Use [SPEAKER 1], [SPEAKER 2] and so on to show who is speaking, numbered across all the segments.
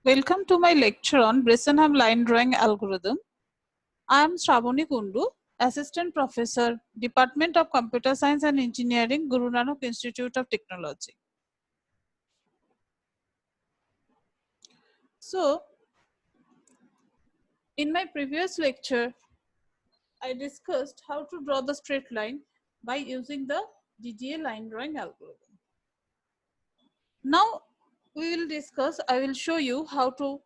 [SPEAKER 1] Welcome to my lecture on Bresenham line drawing algorithm. I am Shravani Kundu, Assistant Professor, Department of Computer Science and Engineering, Guru Nanak Institute of Technology. So, in my previous lecture, I discussed how to draw the straight line by using the DDA line drawing algorithm. Now, I will show you how to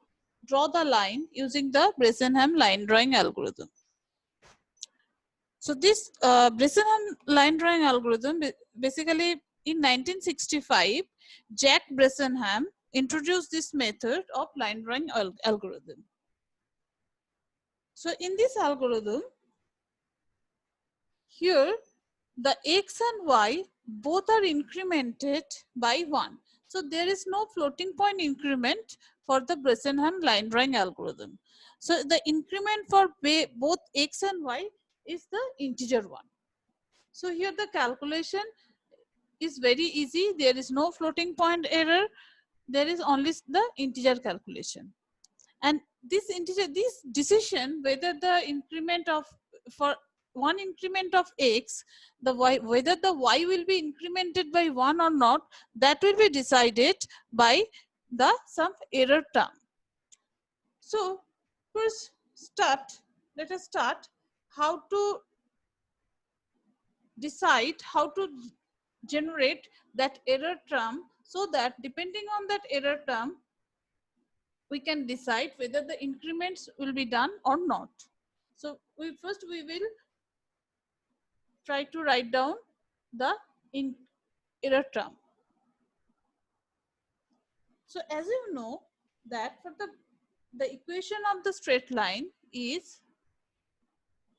[SPEAKER 1] draw the line using the Bresenham line drawing algorithm. So this Bresenham line drawing algorithm, basically in 1965, Jack Bresenham introduced this method of line drawing algorithm. So in this algorithm, here the x and y both are incremented by 1. So there is no floating point increment for the Bresenham line drawing algorithm. So the increment for both x and y is the integer 1. So here the calculation is very easy. There is no floating point error. There is only the integer calculation. And this decision whether the increment of for one increment of x, the y, whether the y will be incremented by 1 or not, that will be decided by the some error term. So first let us start how to decide how to generate that error term, so that depending on that error term we can decide whether the increments will be done or not. So we will try to write down the error term. So as you know that for the equation of the straight line is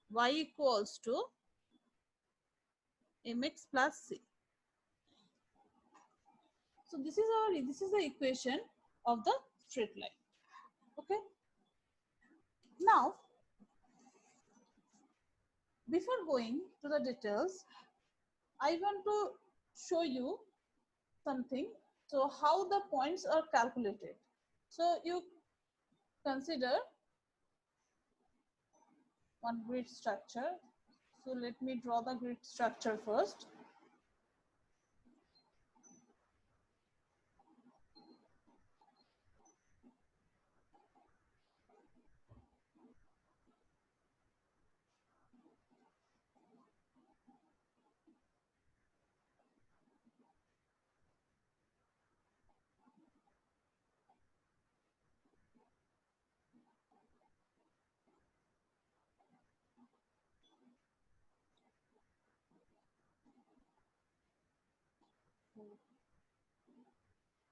[SPEAKER 1] y equals to mx plus c. So this is the equation of the straight line. Okay. Now, before going to the details, I want to show you something. So how the points are calculated. So you consider one grid structure. So let me draw the grid structure first.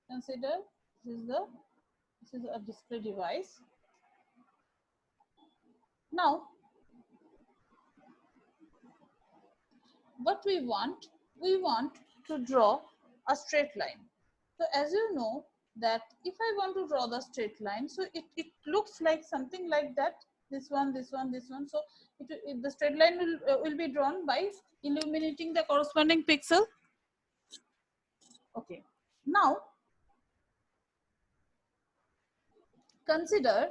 [SPEAKER 1] Consider this is a display device. Now, what we want to draw a straight line. So as you know that if I want to draw the straight line, so it looks like something like that. This one, this one, this one. So the straight line will be drawn by illuminating the corresponding pixel. Okay. Now consider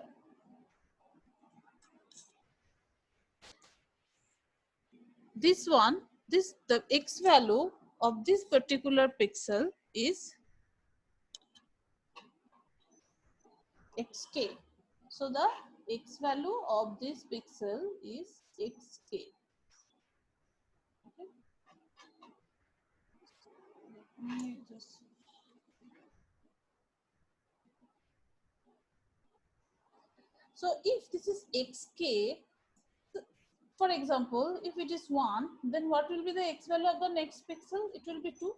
[SPEAKER 1] this one. The x value of this particular pixel is xk. So the x value of this pixel is xk. Okay. Let me just so if this is xk, for example, if it is 1, then what will be the x value of the next pixel? It will be 2.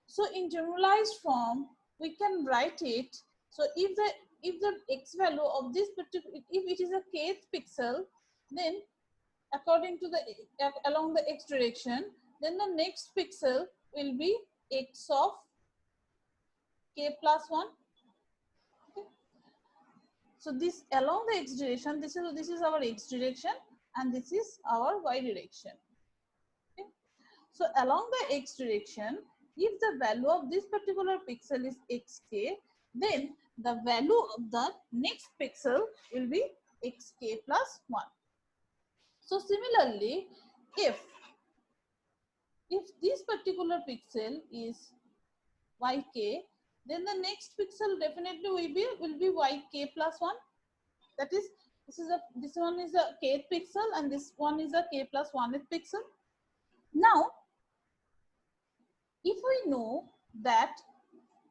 [SPEAKER 1] So in generalized form, we can write it. So if the x value of this particular, if it is a kth pixel, then according to the along the x direction, then the next pixel will be x of k plus 1. Okay. So this along the x direction, this is our x direction and this is our y direction. Okay. So along the x direction, if the value of this particular pixel is xk, then the value of the next pixel will be xk plus 1. So similarly, if this particular pixel is yk, then the next pixel definitely will be yk plus 1. That is, this one is a kth pixel and this one is a k plus 1th pixel. Now, if we know that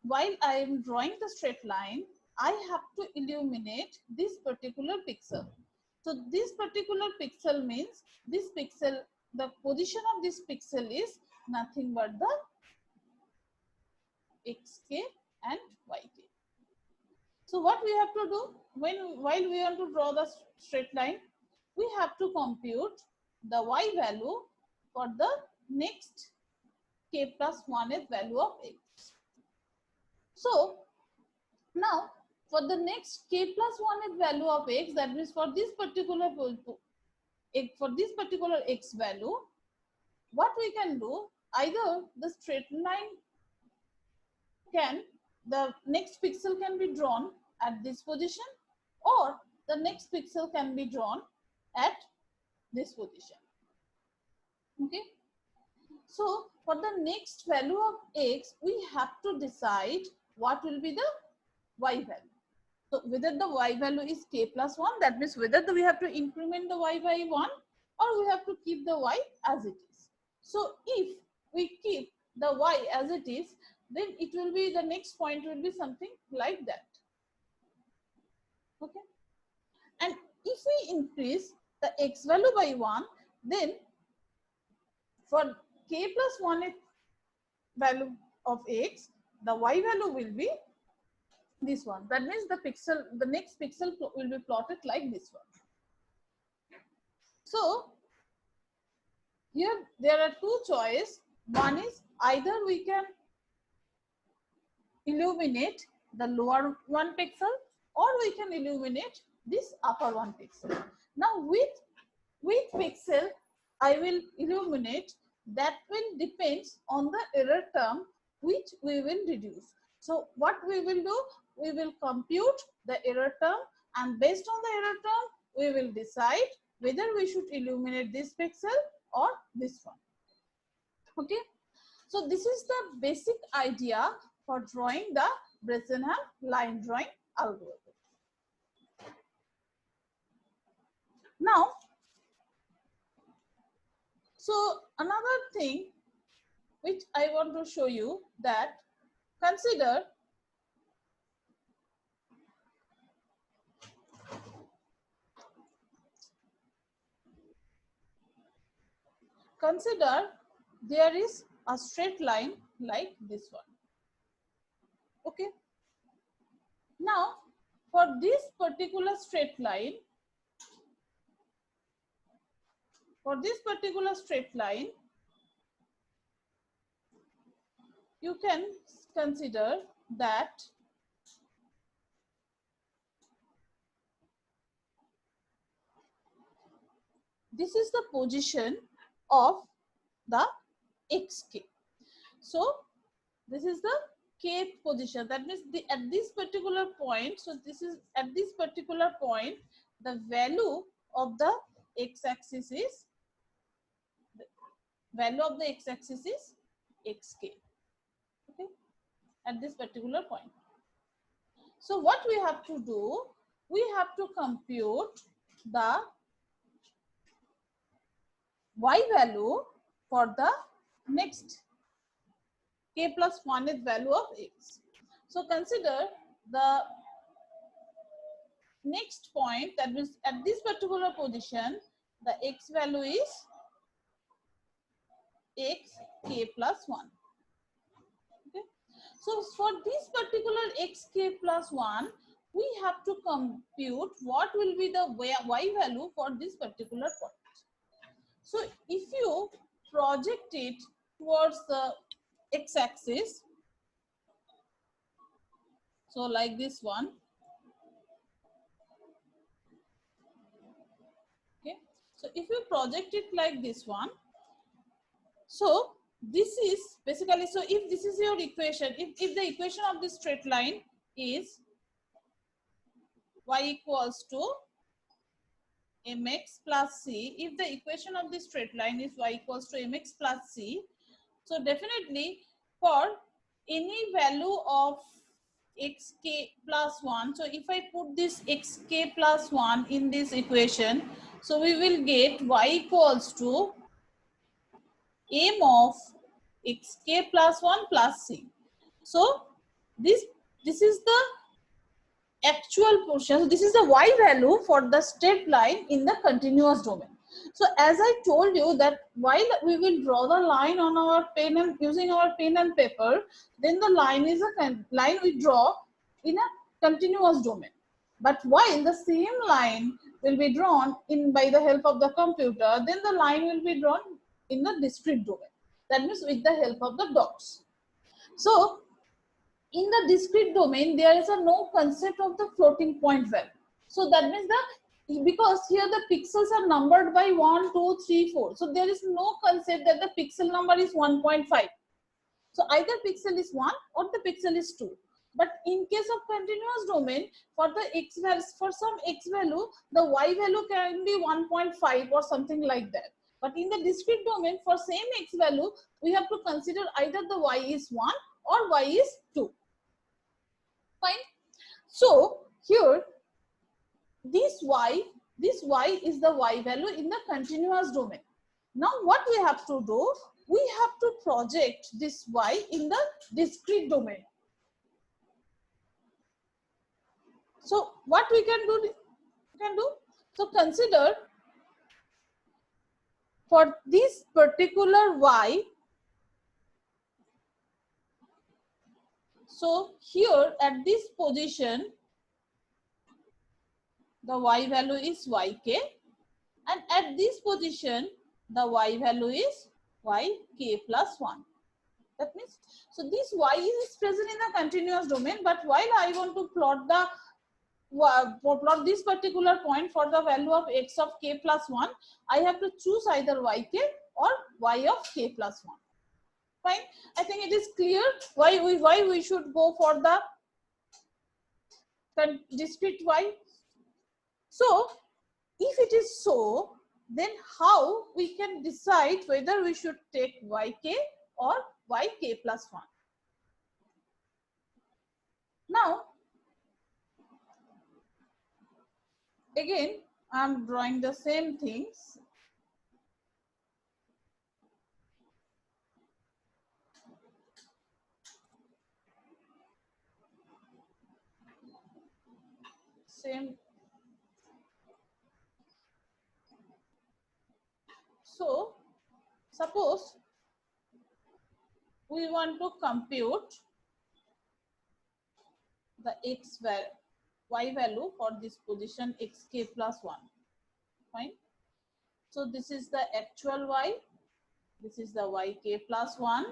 [SPEAKER 1] while I am drawing the straight line, I have to illuminate this particular pixel. So this particular pixel means this pixel, the position of this pixel is nothing but the xk and yk. So what we have to do while we want to draw the straight line, we have to compute the y value for the next k plus 1th value of x. So now for the next k plus 1th value of x, that means for this particular x value, what we can do, either the straight line the next pixel can be drawn at this position, or the next pixel can be drawn at this position. Okay. So for the next value of x, we have to decide what will be the y value. So whether the y value is k plus 1, that means whether we have to increment the y by 1 or we have to keep the y as it is. So if we keep the y as it is, then it will be, the next point will be something like that. Okay. And if we increase the x value by 1, then for k plus 1 value of x, the y value will be this one. That means the next pixel will be plotted like this one. So here there are two choices. One is either we can illuminate the lower one pixel or we can illuminate this upper one pixel. Now with pixel I will illuminate, that will depends on the error term which we will reduce. So what we will do, we will compute the error term, and based on the error term we will decide whether we should illuminate this pixel or this one. Okay. So this is the basic idea for drawing the Bressenham line drawing algorithm. Now, so another thing which I want to show you, that consider there is a straight line like this one. Okay. Now, for this particular straight line, you can consider that this is the position of the xk. So this is the kth position. That means at this particular point, so this is at this particular point, the value of the x-axis is xk. Okay, at this particular point. So what we have to do, we have to compute the y value for the next k plus 1th value of x. So consider the next point, that means at this particular position, the x value is xk plus 1. Okay. So for this particular xk plus 1, we have to compute what will be the y value for this particular point. So if you project it towards the x-axis, so like this one. Okay. So if you project it like this one, so this is basically, so if this is your equation, if the equation of this straight line is y equals to mx plus c. If the equation of the straight line is y equals to mx plus c, so definitely for any value of xk plus 1, so if I put this xk plus 1 in this equation, so we will get y equals to m of xk plus 1 plus c. So this is the actual portion. So this is the y value for the straight line in the continuous domain. So as I told you that while we will draw the line on our pen and using our pen and paper, then the line is a line we draw in a continuous domain. But while the same line will be drawn in by the help of the computer, then the line will be drawn in the discrete domain. That means with the help of the dots. So in the discrete domain, there is a no concept of the floating point value. So that means because here the pixels are numbered by 1, 2, 3, 4. So there is no concept that the pixel number is 1.5. So either pixel is 1 or the pixel is 2. But in case of continuous domain, for the x value, for some x value, the y value can be 1.5 or something like that. But in the discrete domain, for same x value, we have to consider either the y is 1 or y is 2. Fine. So here this y is the y value in the continuous domain. Now what we have to do, we have to project this y in the discrete domain. So what we can do, so consider for this particular y, so here at this position the y value is yk, and at this position the y value is yk plus 1. That means, so this y is present in the continuous domain, but while I want to plot this particular point for the value of x of k plus 1, I have to choose either yk or y of k plus 1. Fine. I think it is clear why we should go for the discrete y. So if it is so, then how we can decide whether we should take yk or yk plus 1. Now again I am drawing the same things. So suppose we want to compute the y value for this position xk plus 1. Fine. So this is the actual y, this is the yk plus 1.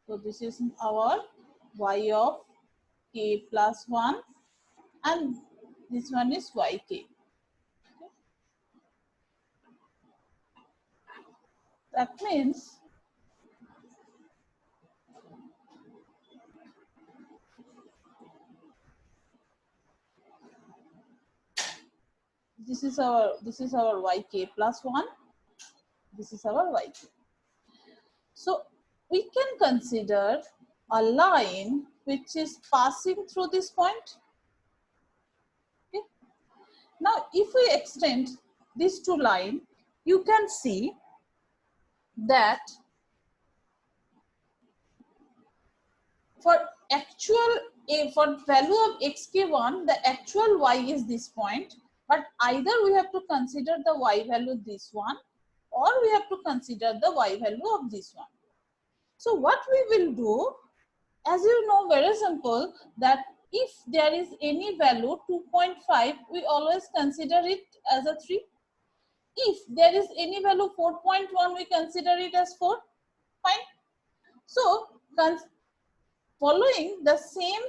[SPEAKER 1] So this is our y of k plus 1, and this one is yk. That means this is our yk plus 1, this is our yk. So we can consider a line which is passing through this point. Okay. Now if we extend these two lines, you can see that for value of xk1, the actual y is this point, but either we have to consider the y value this one, or we have to consider the y value of this one. So what we will do, as you know, very simple, that if there is any value 2.5, we always consider it as a 3. If there is any value 4.1, we consider it as 4. Fine. So following the same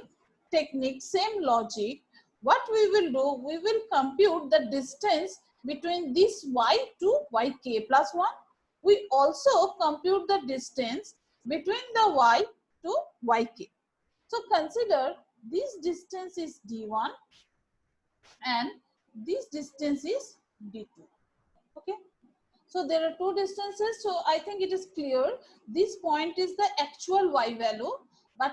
[SPEAKER 1] technique, same logic, what we will do, we will compute the distance between this y to yk plus 1. We also compute the distance between the y to yk. So consider this distance is D1 and this distance is D2. Okay. So there are two distances. So I think it is clear. This point is the actual y value, but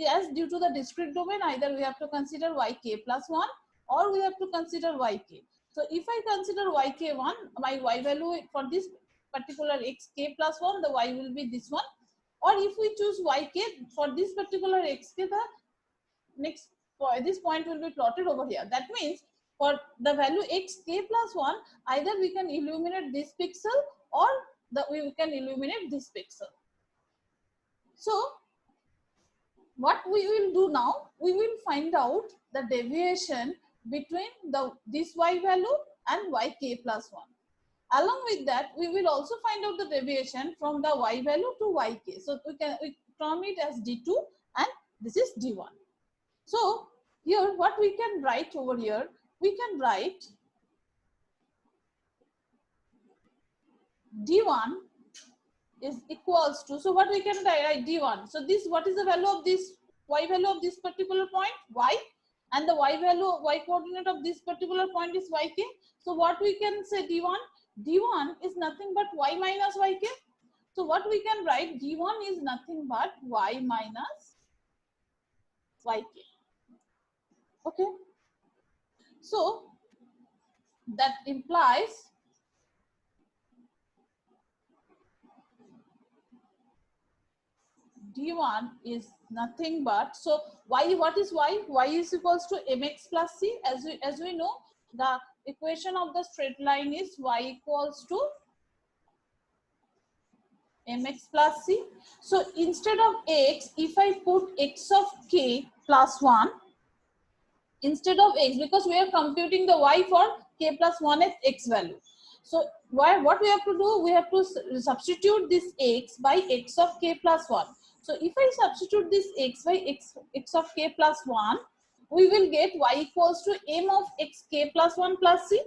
[SPEAKER 1] as due to the discrete domain, either we have to consider yk plus 1 or we have to consider yk. So if I consider yk1, my y value for this particular xk plus 1, the y will be this one. Or if we choose yk for this particular xk, the next this point will be plotted over here. That means for the value xk plus 1, either we can illuminate this pixel or we can illuminate this pixel. So what we will do now, we will find out the deviation between this y value and yk plus 1. Along with that, we will also find out the deviation from the y value to yk. So we term it as d2 and this is d1. So here what we can write over here, we can write d1 is equals to, so what we can write d1. So this, what is the value of this y value of this particular point? Y, and the y value, y coordinate of this particular point is yk. So what we can say d1? d1 is nothing but y minus yk. So what we can write, d1 is nothing but y minus yk. Okay. So that implies d1 is nothing but, so y, what is y? Y is equals to mx plus c. As we know, the equation of the straight line is y equals to mx plus c. So instead of x, if I put x of k plus 1 instead of x, because we are computing the y for k plus 1 at x value. So what we have to do, we have to substitute this x by x of k plus 1. So if I substitute this x by x of k plus 1, we will get y equals to m of x k plus 1 plus c.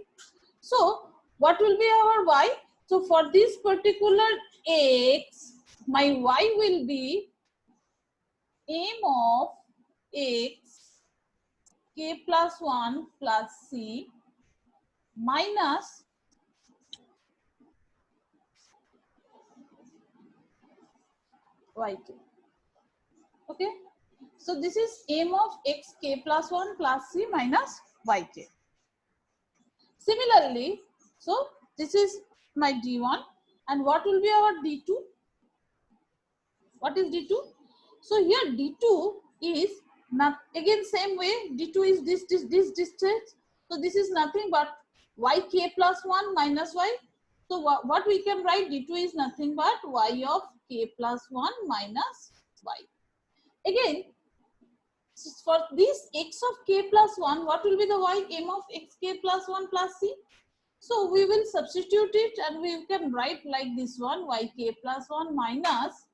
[SPEAKER 1] So what will be our y? So for this particular x, my y will be m of x k plus 1 plus c minus yk. Okay. So this is m of x k plus 1 plus c minus yk. Similarly, so this is my d1, and what will be our d2? What is d2? So here d2 is not, again same way, d2 is this distance. So this is nothing but yk plus 1 minus y. So what we can write, d2 is nothing but y of k plus 1 minus y. Again, for this x of k plus 1, what will be the y? M of x k plus 1 plus c. So we will substitute it and we can write like this one, yk plus 1 minus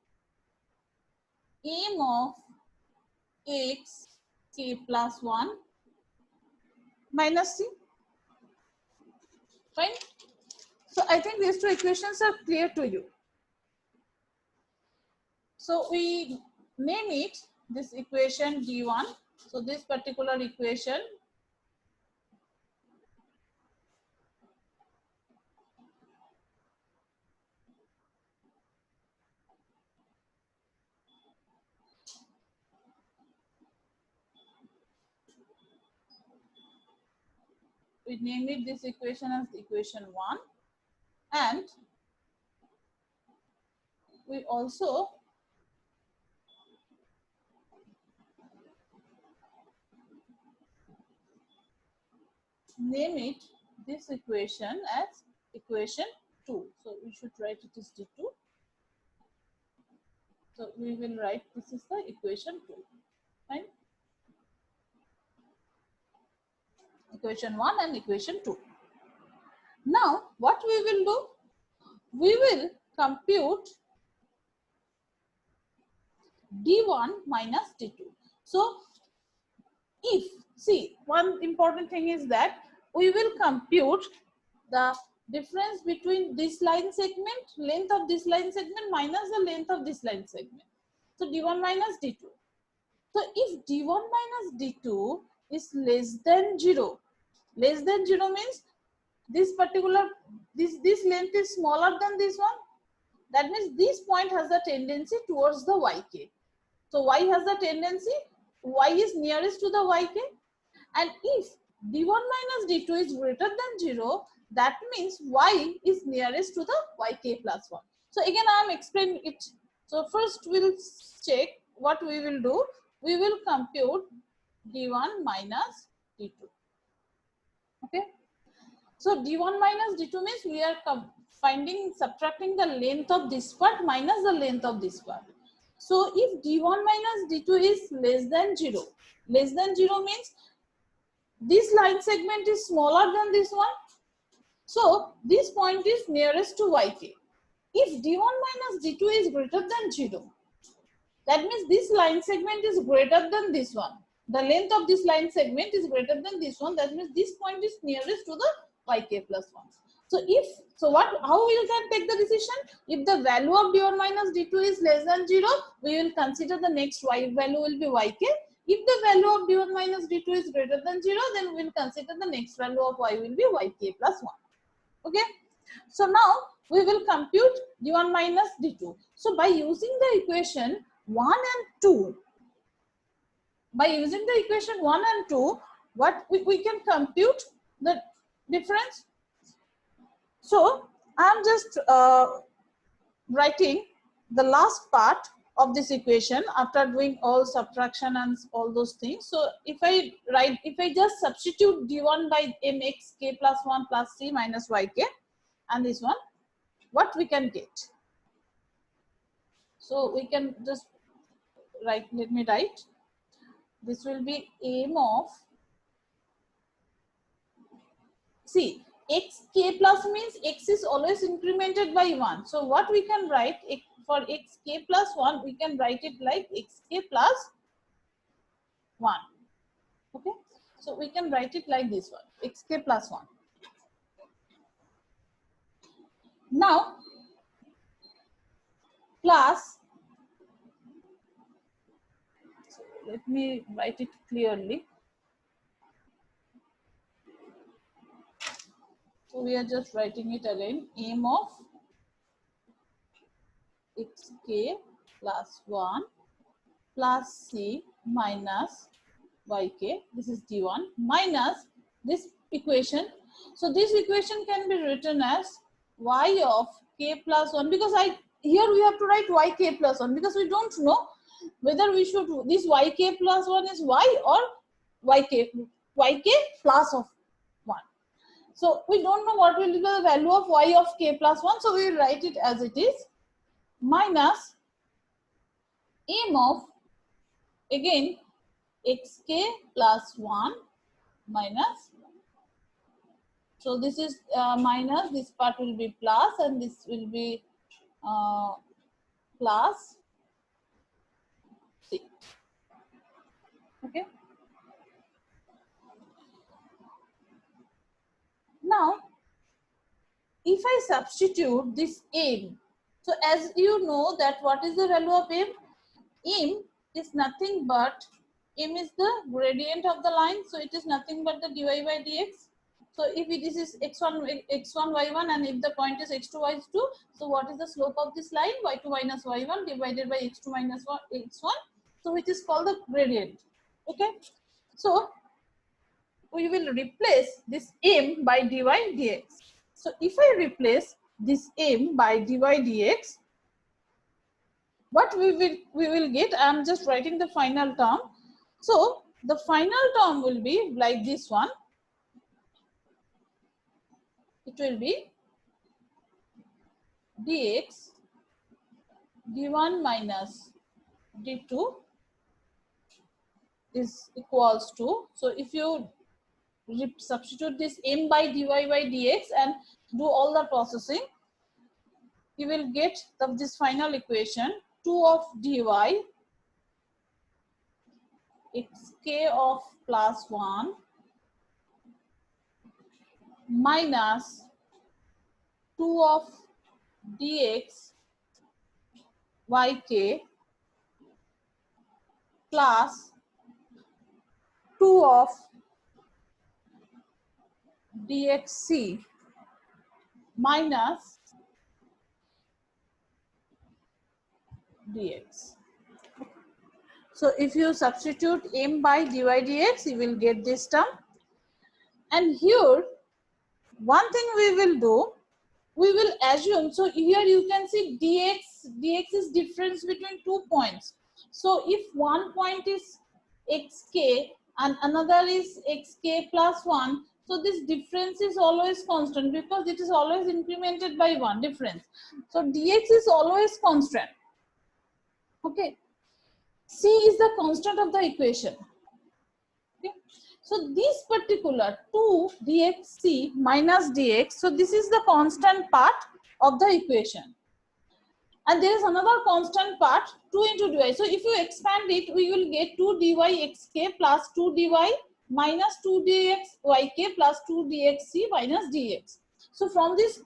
[SPEAKER 1] m of x k plus 1 minus c. Fine. So I think these two equations are clear to you. So we name it this equation d1. So this particular equation we name it this equation as equation 1, and we also name it this equation as equation 2. So we should write it as d2. So we will write this is the equation 2. Fine. Equation 1 and equation 2. Now what we will do? We will compute d1 minus d2. So if, see, one important thing is that we will compute the difference between this line segment, length of this line segment minus the length of this line segment. So d1 minus d2. So if d1 minus d2 is less than 0, less than 0 means this particular, this length is smaller than this one. That means this point has a tendency towards the yk. So y has a tendency, y is nearest to the yk. And if d1 minus d2 is greater than 0, that means y is nearest to the yk plus 1. So again I am explaining it. So first we'll check what we will do. We will compute d1 minus d2. Okay. So d1 minus d2 means we are subtracting the length of this part minus the length of this part. So if d1 minus d2 is less than 0, less than 0 means this line segment is smaller than this one. So this point is nearest to yk. If d1 minus d2 is greater than 0, that means this line segment is greater than this one. The length of this line segment is greater than this one. That means this point is nearest to the yk plus 1. So how we can take the decision? If the value of d1 minus d2 is less than 0, we will consider the next y value will be yk. If the value of d1 minus d2 is greater than 0, then we will consider the next value of y will be yk plus 1. Okay. So now we will compute d1 minus d2. So by using the equation 1 and 2, by using the equation 1 and 2, what we can compute the difference. So I am just writing the last part of this equation after doing all subtraction and all those things. So if I just substitute d1 by mx k plus 1 plus c minus yk and this one, what we can get. So we can just write, let me write. This will be m of, see, xk plus means x is always incremented by 1. So what we can write for xk plus 1, we can write it like xk plus 1. Okay. So we can write it like this one, xk plus 1. Now, plus, so let me write it clearly. So we are just writing it again, m of xk plus 1 plus c minus yk, this is d1, minus this equation. So this equation can be written as y of k plus 1, because here we have to write yk plus 1 because we don't know whether we should, this yk plus 1 is y or yk plus of 1. So we don't know what will be the value of y of k plus 1. So we will write it as it is, minus m of, again, xk plus 1 minus, so this is minus, this part will be plus, and this will be plus c. Okay. Now, if I substitute this m, so as you know that what is the value of m? M is nothing but, m is the gradient of the line, so it is nothing but the dy by dx. So if this is x1, y1, and if the point is x2, y2, so what is the slope of this line? y2 minus y1 divided by x2 minus x1, so which is called the gradient. Okay. So we will replace this m by dy dx. So if I replace this m by dy dx, what we will get, I am just writing the final term. So the final term will be like this one. It will be dx d1 minus d2 is equals to, so if you substitute this m by dy by dx and do all the processing, you will get this final equation, 2 of dy xk of plus 1 minus 2 of dx yk plus 2 of dxc minus dx. So if you substitute m by dy dx, you will get this term. And here, one thing we will do, we will assume, so here you can see dx is difference between 2 points. So if one point is xk and another is xk plus 1, so this difference is always constant because it is always incremented by 1 difference. So dx is always constant. Okay. C is the constant of the equation. Okay. So this particular 2 dxc minus dx, so this is the constant part of the equation. And there is another constant part 2 into dy. So if you expand it, we will get 2 dy xk plus 2 dy minus 2 dx yk plus 2 dxc minus dx. So from this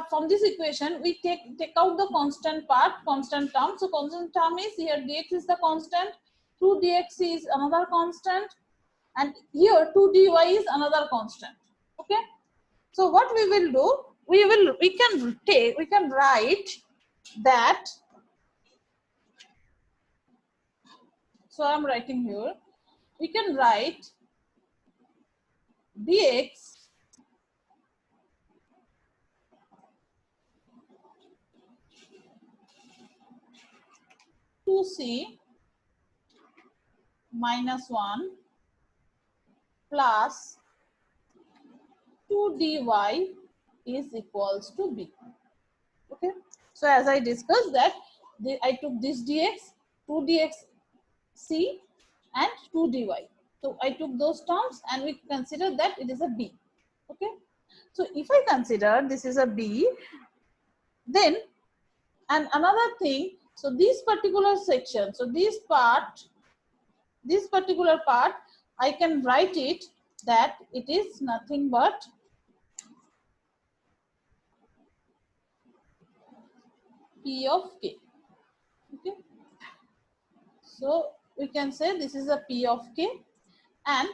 [SPEAKER 1] from this equation, we take out the constant part, constant term. So constant term is here dx is the constant, 2 dx is another constant, and here 2 dy is another constant. Okay. So what we will do, we can write that. So I am writing here. We can write dx to c minus 1 plus 2 dy is equals to b. Okay. So as I discussed that, I took this dx, 2 dx c and 2 dy. So I took those terms and we consider that it is a b. Okay. So if I consider this is a b, then, and another thing, so this particular section, so this particular part, I can write it that it is nothing but P of k. Okay. So we can say this is a P of k, and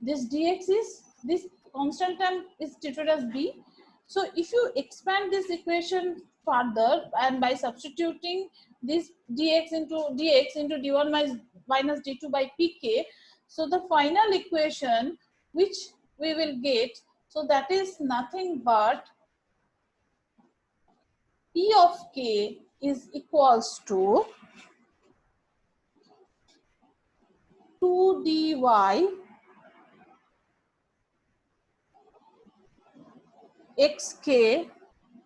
[SPEAKER 1] this dx is, this constant term is treated as b. So if you expand this equation further and by substituting this dx into d1 minus d2 by pk, so the final equation which we will get, so that is nothing but P of k is equals to 2 dy xk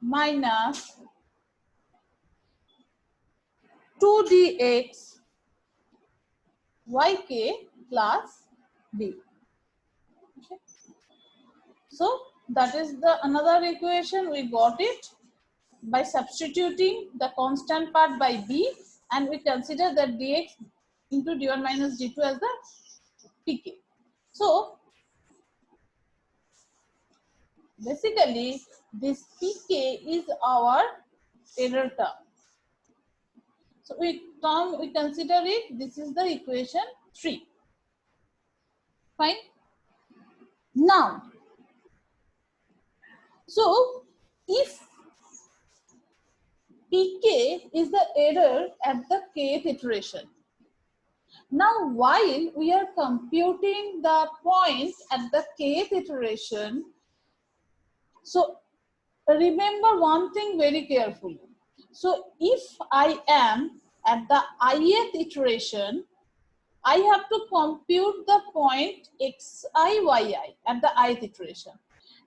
[SPEAKER 1] minus 2 dx yk plus b. Okay. So that is the another equation. We got it by substituting the constant part by b, and we consider that dx into d1 minus d2 as the pk. So basically this pk is our error term. So we consider it, this is the equation 3. Fine. Now, so if pk is the error at the kth iteration, now while we are computing the point at the kth iteration, so remember one thing very carefully. So if I am at the ith iteration, I have to compute the point xi, yi at the ith iteration.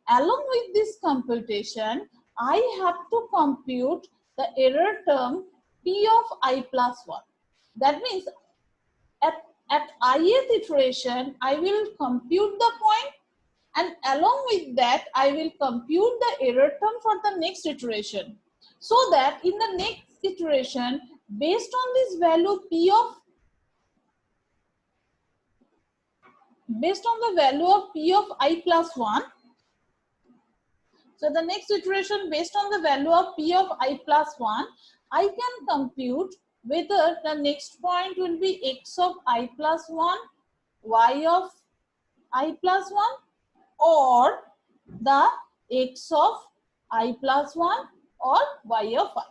[SPEAKER 1] Along with this computation, I have to compute the error term p of I plus 1. That means at ith iteration, I will compute the point, and along with that, I will compute the error term for the next iteration. So that in the next iteration, based on this value p of, based on the value of p of I plus 1, so the next iteration based on the value of p of I plus 1, I can compute whether the next point will be x of I plus 1, y of I plus 1, or the x of I plus 1 or y of I.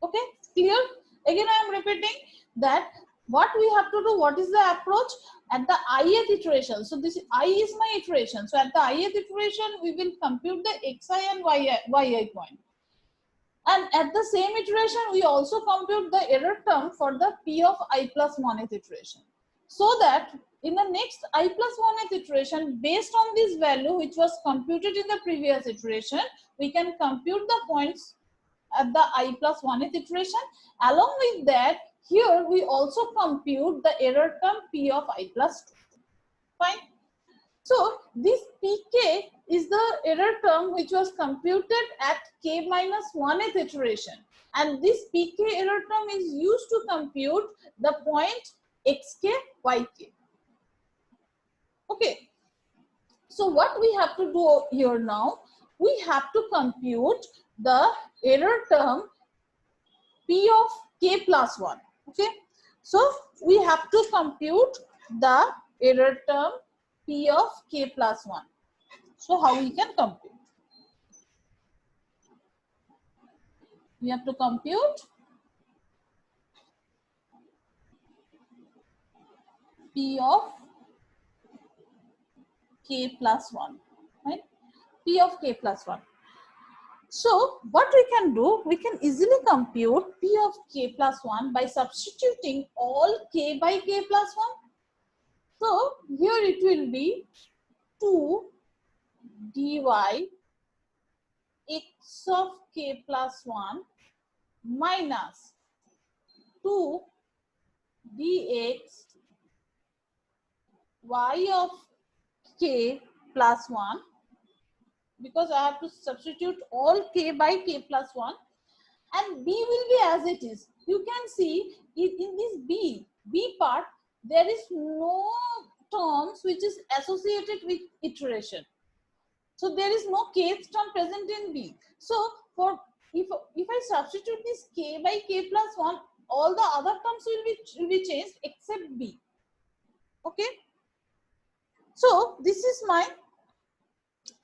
[SPEAKER 1] Okay, clear? Again, I am repeating that what we have to do, what is the approach at the ith iteration. So this I is my iteration. So at the ith iteration, we will compute the xi and yi point. And at the same iteration, we also compute the error term for the p of I plus 1th iteration. So that in the next I plus 1th iteration, based on this value which was computed in the previous iteration, we can compute the points at the I plus 1th iteration. Along with that, here we also compute the error term p of I plus 2. Fine. So this pk is the error term which was computed at k minus 1th iteration, and this pk error term is used to compute the point xk, yk. Okay. So what we have to do here now, we have to compute the error term p of k plus 1. Okay. So we have to compute the error term p of k plus 1. So how we can compute? We have to compute p of k plus 1, right? P of k plus 1. So what we can do, we can easily compute p of k plus 1 by substituting all k by k plus 1. So here it will be 2 dy x of k plus 1 minus 2 dx y of k plus 1, because I have to substitute all k by k plus 1, and b will be as it is. You can see in this b part, there is no terms which is associated with iteration. So there is no kth term present in b. So for if I substitute this k by k plus 1, all the other terms will be changed except b. Okay. So this is my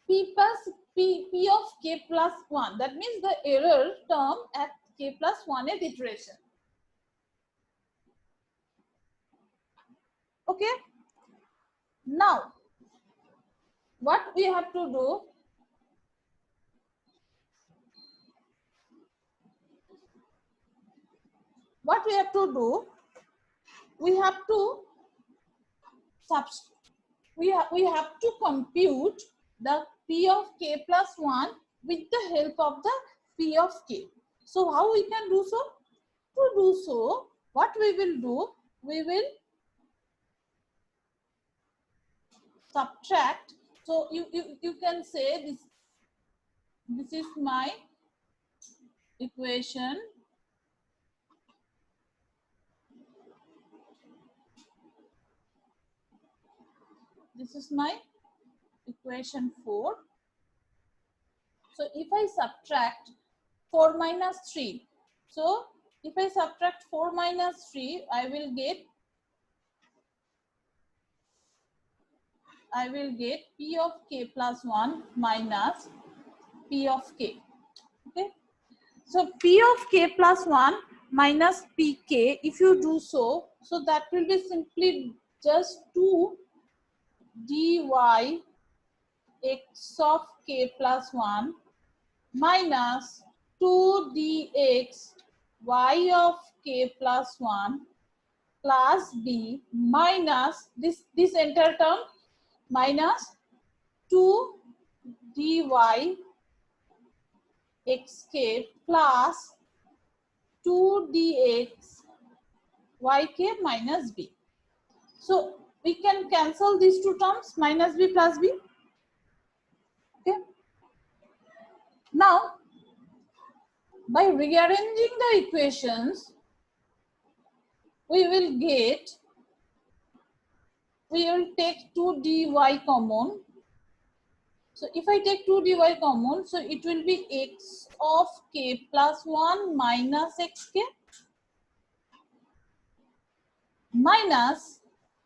[SPEAKER 1] p of k plus 1. That means the error term at k plus 1th iteration. Okay. Now, what we have to do? What we have to do? We have to we have to compute the p of k plus 1 with the help of the p of k. So how we can do so? To do so, what we will do? We will subtract. So you can say this is my equation. This is my equation 4. So if I subtract 4 minus 3, so if I subtract 4 minus 3, I will get p of k plus 1 minus p of k. Okay. So p of k plus 1 minus pk, if you do so, that will be simply just 2 dy x of k plus 1 minus 2 dx y of k plus 1 plus b minus this entire term minus 2 dy xk plus 2 dx yk minus b. So we can cancel these two terms, minus b plus b. Okay. Now, by rearranging the equations, we will take 2 dy common. So if I take 2 dy common, so it will be x of k plus 1 minus xk. minus,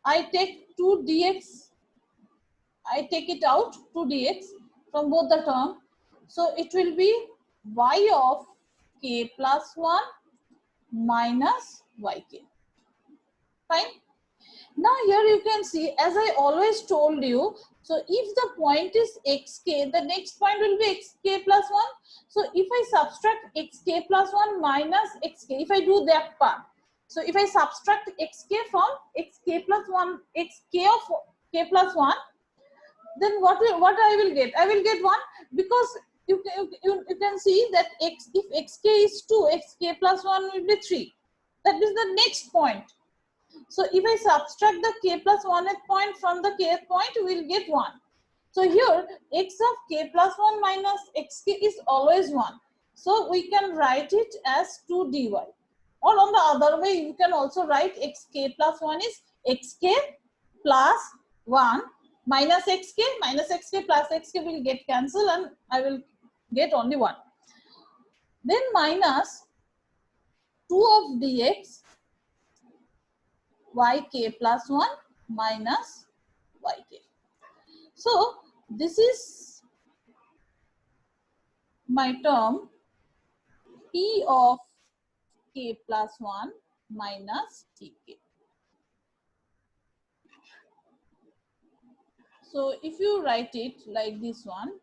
[SPEAKER 1] I take 2 dx, I take it out 2 dx from both the term. So it will be y of k plus 1 minus yk. Fine. Now here you can see, as I always told you, so if the point is xk, the next point will be xk plus 1. So if I subtract xk plus 1 minus xk, if I do that part, so if I subtract xk from xk plus 1, xk of k plus 1, then what I will get? I will get 1, because you can see that x, if xk is 2, xk plus 1 will be 3. That is the next point. So if I subtract the k plus 1th point from the kth point, we will get 1. So here x of k plus 1 minus xk is always 1. So we can write it as 2 dy. Or on the other way, you can also write xk plus 1 is xk plus 1 minus xk plus xk will get cancelled and I will get only 1. Then minus 2 of dx yk plus 1 minus yk. So this is my term p of k plus 1 minus tk. So if you write it like this one,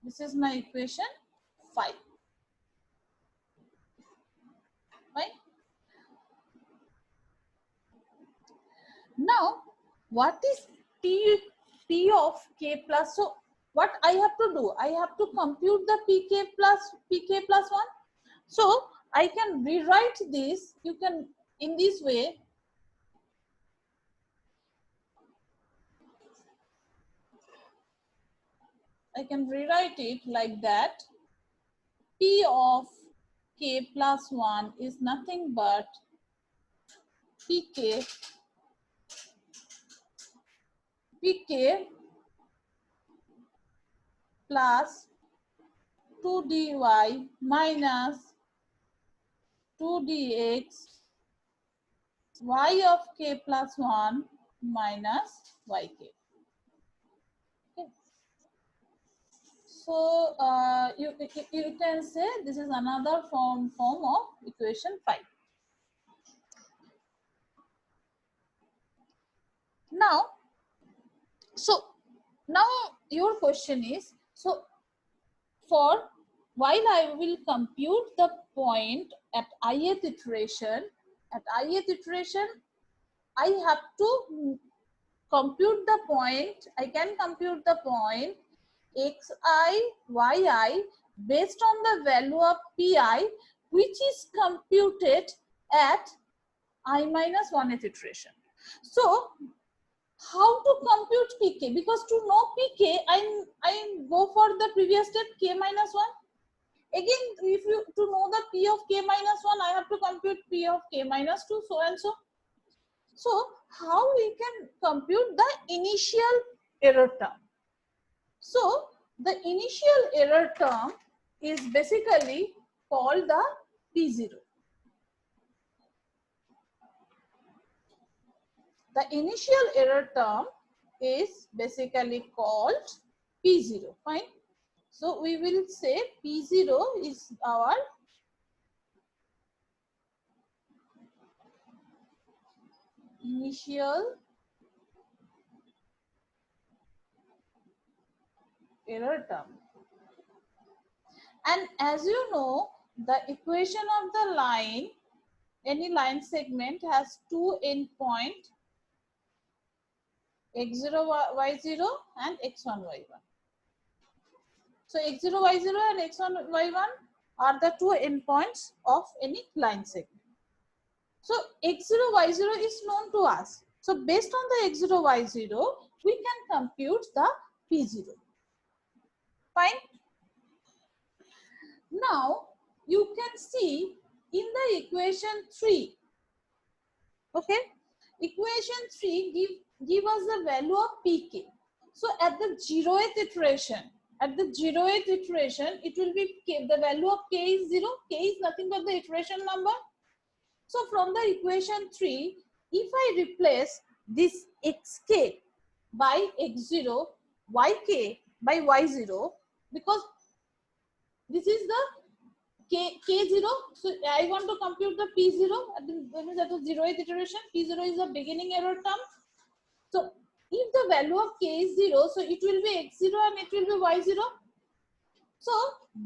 [SPEAKER 1] this is my equation 5. Right? Now, what is p of k plus? So what I have to do? I have to compute the pk plus 1. So I can rewrite this. You can in this way. I can rewrite it like that. P of k plus 1 is nothing but pk plus 2 dy minus 2 dx y of k plus 1 minus yk. Okay. So you can say this is another form of equation 5. Now, so now your question is, so for while I will compute the point at ith iteration, I have to compute the point. I can compute the point xi, yi based on the value of pi, which is computed at I minus 1th iteration. So how to compute pk? Because to know pk, I go for the previous step k minus 1. Again, if you to know the p of k minus 1, I have to compute p of k minus 2, so and so. So how we can compute the initial error term? So the initial error term is basically called the P0. The initial error term is basically called P0. Fine. So we will say P0 is our initial error term. And as you know, the equation of the line, any line segment has two endpoints, x0, y0 and x1, y1. So x0, y0 and x1, y1 are the two endpoints of any line segment. So x0, y0 is known to us. So based on the x0, y0, we can compute the p0. Fine. Now you can see in the equation 3. Okay. Equation 3 give us the value of pk. So at the 0th iteration, it will be k, the value of k is 0. K is nothing but the iteration number. So from the equation 3, if I replace this xk by x0, yk by y0, because this is the k0, so I want to compute the p0, that means at the 0th iteration, p0 is the beginning error term. So if the value of k is 0, so it will be x0 and it will be y0. So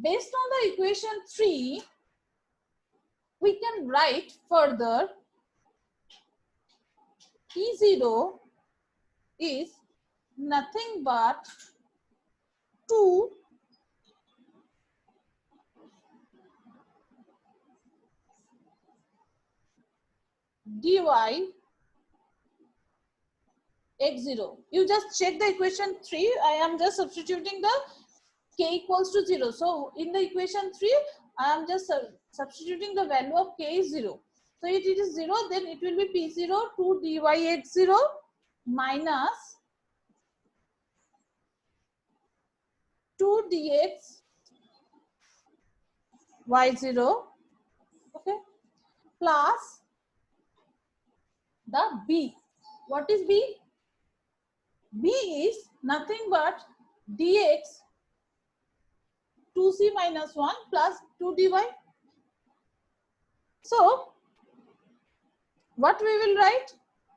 [SPEAKER 1] based on the equation 3, we can write further P0 is nothing but 2 dy x0. You just check the equation 3. I am just substituting the k equals to 0. So in the equation 3, I am just substituting the value of k is 0. So if it is 0, then it will be P0 2 dy x0 minus 2 dx y0, okay, plus the b. What is b? B is nothing but dx 2c minus 1 plus 2 dy. So what we will write?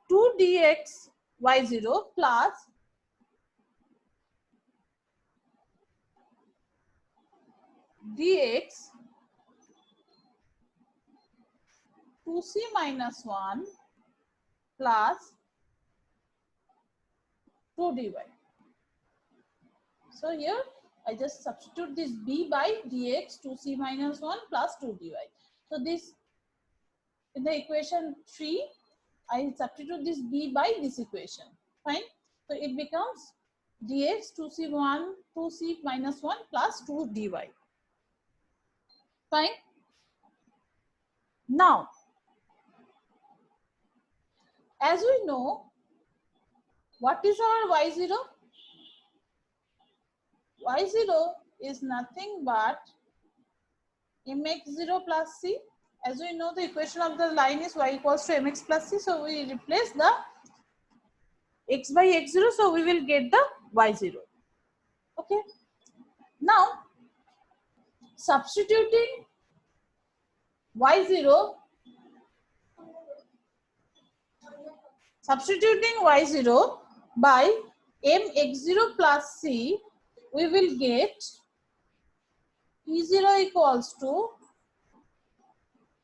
[SPEAKER 1] 2 dx y0 plus dx 2c minus 1 plus 2 dy. So here I just substitute this b by dx 2c minus 1 plus 2 dy. So this in the equation 3, I substitute this b by this equation. Fine. So it becomes dx 2c minus 1 plus 2 dy. Fine. Now, as we know, what is our y0? Y0 is nothing but mx0 plus c. As we know, the equation of the line is y equals to mx plus c. So we replace the x by x0. So we will get the y0. Okay. Now, substituting y0 by mx0 plus c, we will get p0 equals to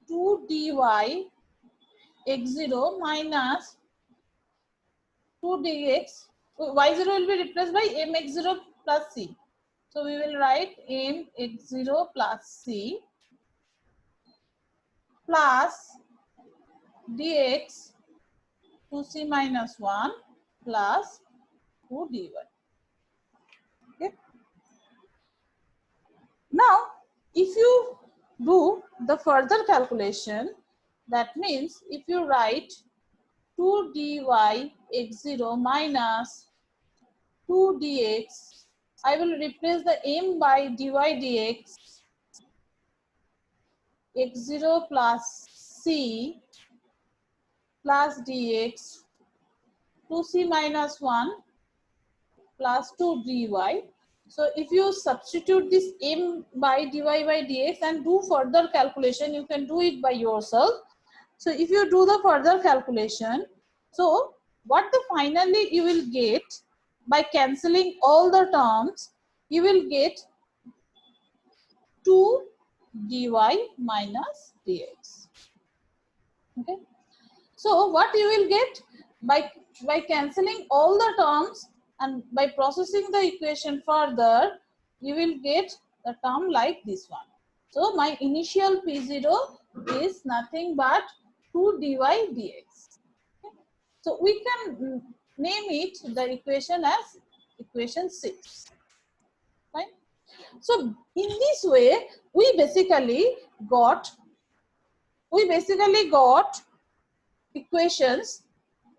[SPEAKER 1] 2 dy x0 minus 2 dx. Y0 will be replaced by mx0 plus c. So we will write mx0 plus c plus dx 2c minus 1 plus 2 dy. Okay. Now, if you do the further calculation, that means if you write 2 dy x0 minus 2 dx, I will replace the m by dy dx x0 plus c plus dx 2c minus 1 plus 2 dy. So if you substitute this m by dy by dx and do further calculation, you can do it by yourself. So if you do the further calculation, so what the finally you will get by cancelling all the terms, you will get 2 dy minus dx. Okay. So what you will get by cancelling all the terms and by processing the equation further, you will get the term like this one. So my initial P0 is nothing but 2 dy dx. Okay. So we can name it the equation as equation 6. Fine. So in this way, we basically got equations.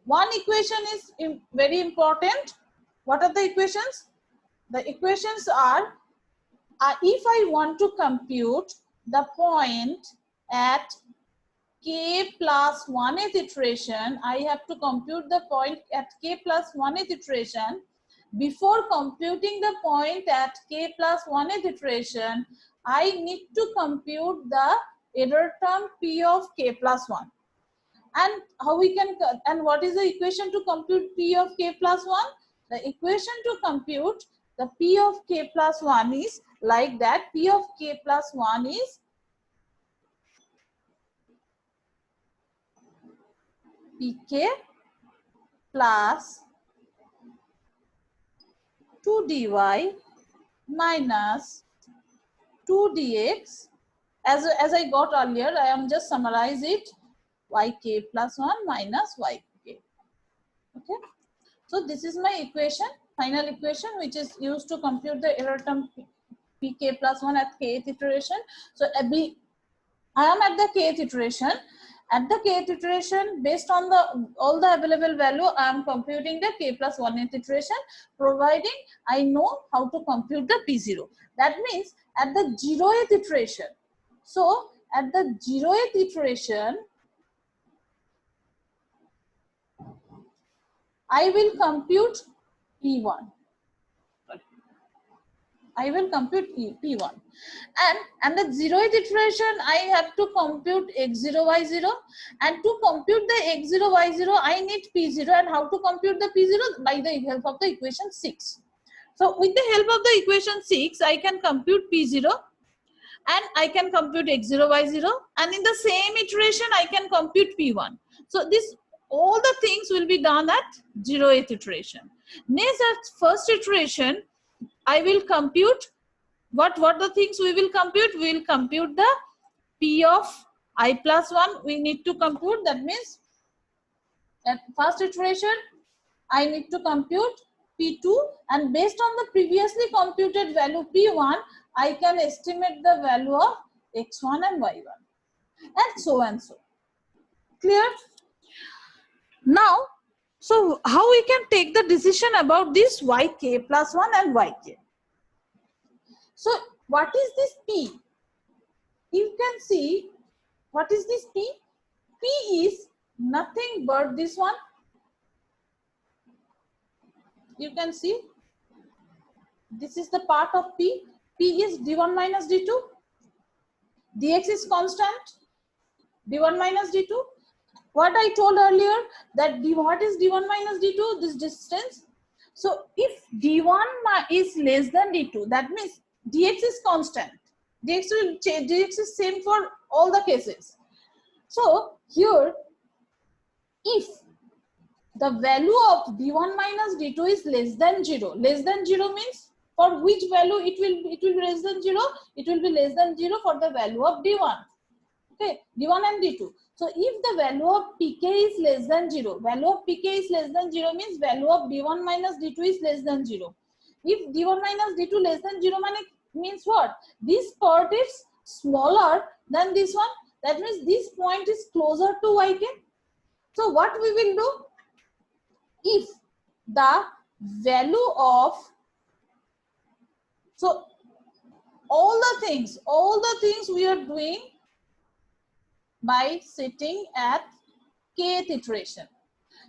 [SPEAKER 1] One equation is very important. What are the equations? The equations are, if I want to compute the point at k plus 1th iteration, I have to compute the point at k plus 1th iteration. Before computing the point at k plus 1th iteration, I need to compute the error term p of k plus 1. And how we can, and what is the equation to compute p of k plus 1? The equation to compute the p of k plus 1 is like that. P of k plus 1 is pk plus 2 dy minus 2 dx. As I got earlier, I am just summarize it, yk plus 1 minus yk. Okay. So this is my equation, final equation, which is used to compute the error term pk plus 1 at kth iteration. So I am at the kth iteration. At the kth iteration, based on all the available value, I am computing the k plus 1th iteration, providing I know how to compute the p0. That means at the 0th iteration. So at the 0th iteration, I will compute p1. I will compute p1, and the 0th iteration I have to compute x0 y0, and to compute the x0 y0 I need p0. And how to compute the p0? By the help of the equation 6. So with the help of the equation 6, I can compute p0 and I can compute x0 y0, and in the same iteration I can compute p1. So this, all the things will be done at 0th iteration. Next, at first iteration, I will compute what the things we will compute. We will compute the p of I plus 1. We need to compute. That means at first iteration I need to compute p2, and based on the previously computed value p1, I can estimate the value of x1 and y1, and so and so. Clear? Now, so how we can take the decision about this yk plus 1 and yk? So what is this p? You can see, what is this p? P is nothing but this one. You can see, this is the part of p. P is d1 minus d2. Dx is constant, d1 minus d2. What I told earlier, that what is d1 minus d2? This distance. So if d1 is less than d2, that means dx is constant. Dx will change. Dx is same for all the cases. So here, if the value of d1 minus d2 is less than 0, less than 0 means for which value it will be less than 0? It will be less than 0 for the value of d1. Okay, d1 and d2. So if the value of pk is less than 0, value of pk is less than 0 means value of d1 minus d2 is less than 0. If d1 minus d2 less than 0 means what? This part is smaller than this one. That means this point is closer to yk. So what we will do? If the value of, so all the things we are doing by sitting at kth iteration.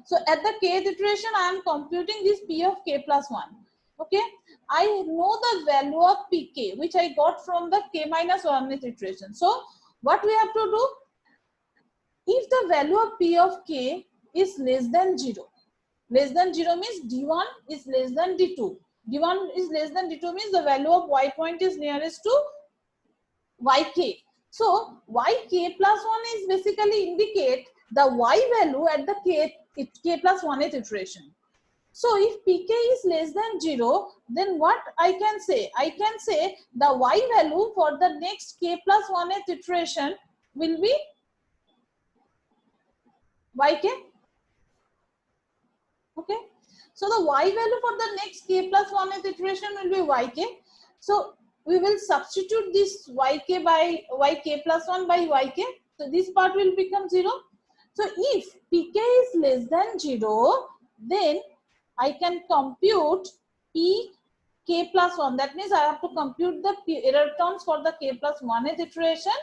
[SPEAKER 1] So at the kth iteration, I am computing this p of k plus 1. Okay, I know the value of pk, which I got from the k minus 1th iteration. So what we have to do? If the value of p of k is less than 0, less than 0 means d1 is less than d2. d1 is less than d2 means the value of y point is nearest to yk. So yk plus 1 is basically indicate the y value at the k plus 1th iteration. So if pk is less than 0, then what I can say? I can say the y value for the next k plus 1th iteration will be yk. Okay. So the y value for the next k plus 1th iteration will be yk. So we will substitute this yk by yk plus 1 by yk. So this part will become 0. So if pk is less than 0, then I can compute P k plus 1. That means I have to compute the error terms for the k plus 1th iteration,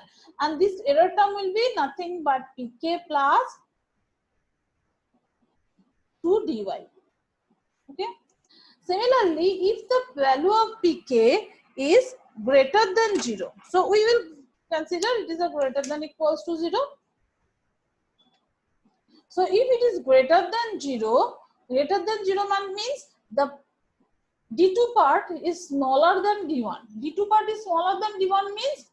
[SPEAKER 1] and this error term will be nothing but pk plus 2 dy. Okay. Similarly, if the value of pk is greater than 0, so we will consider it is a greater than equals to 0. So if it is greater than 0 means the d2 part is smaller than d1. d2 part is smaller than d1 means,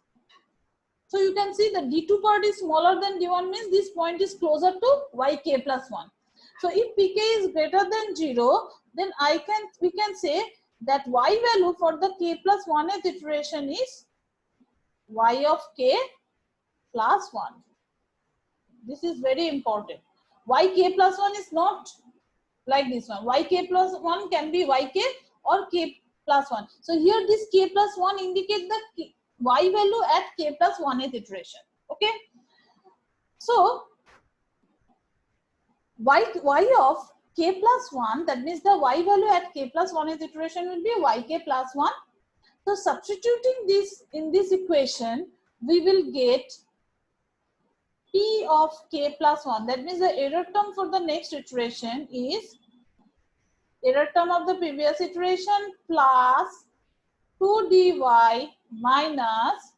[SPEAKER 1] so you can see the d2 part is smaller than d1 means this point is closer to yk plus 1. So if pk is greater than 0, then we can say that y value for the k plus 1th iteration is y of k plus 1. This is very important. Yk plus 1 is not like this one. Yk plus 1 can be yk or k plus 1. So here this k plus 1 indicates the y value at k plus 1th iteration. Okay. So y of k plus 1, that means the y value at k plus 1th iteration will be yk plus 1. So substituting this in this equation, we will get P of k plus 1. That means the error term for the next iteration is error term of the previous iteration plus 2 dy minus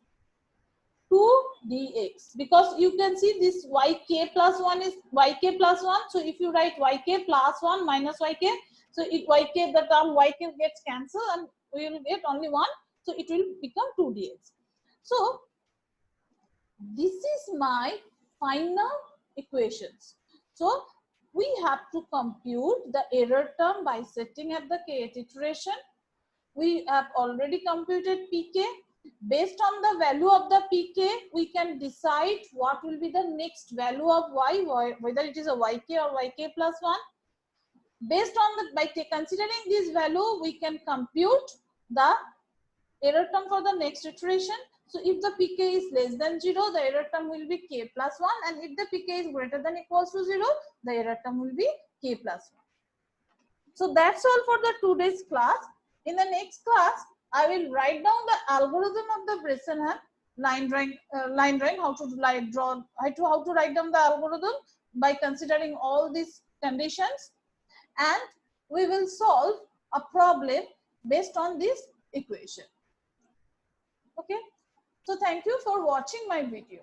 [SPEAKER 1] 2 dx, because you can see this yk plus 1 is yk plus 1. So if you write yk plus 1 minus yk, so it yk, the term yk gets cancelled and we will get only 1. So it will become 2 dx. So this is my final equations. So we have to compute the error term by setting up the kth iteration. We have already computed pk. Based on the value of the pk, we can decide what will be the next value of y, whether it is a yk or yk plus 1. Based on the, by considering this value, we can compute the error term for the next iteration. So if the pk is less than 0, the error term will be k plus 1, and if the pk is greater than equals to 0, the error term will be k plus 1. So that's all for the today's class. In the next class, I will write down the algorithm of the Bressenham line drawing, how to write down the algorithm by considering all these conditions, and we will solve a problem based on this equation. Okay. So thank you for watching my video.